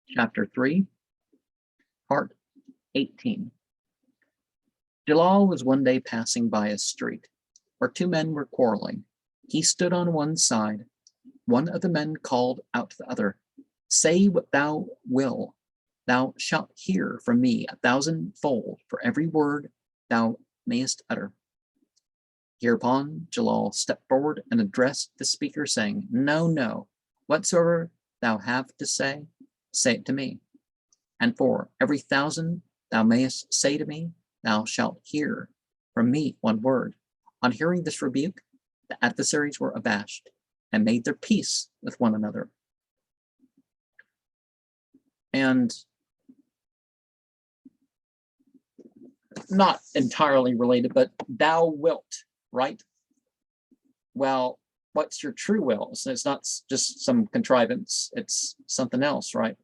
Chapter 3, Part 18. Jalal was one day passing by a street where two men were quarreling. He stood on one side. One of the men called out to the other, "Say what thou will. Thou shalt hear from me 1,000-fold for every word thou mayest utter." Hereupon Jalal stepped forward and addressed the speaker, saying, "No, no, whatsoever thou have to say, say it to me. And for every 1,000 thou mayest say to me, thou shalt hear from me one word." On hearing this rebuke, the adversaries were abashed and made their peace with one another. And not entirely related, but thou wilt, right? Well, what's your true will? So it's not just some contrivance, it's something else, right?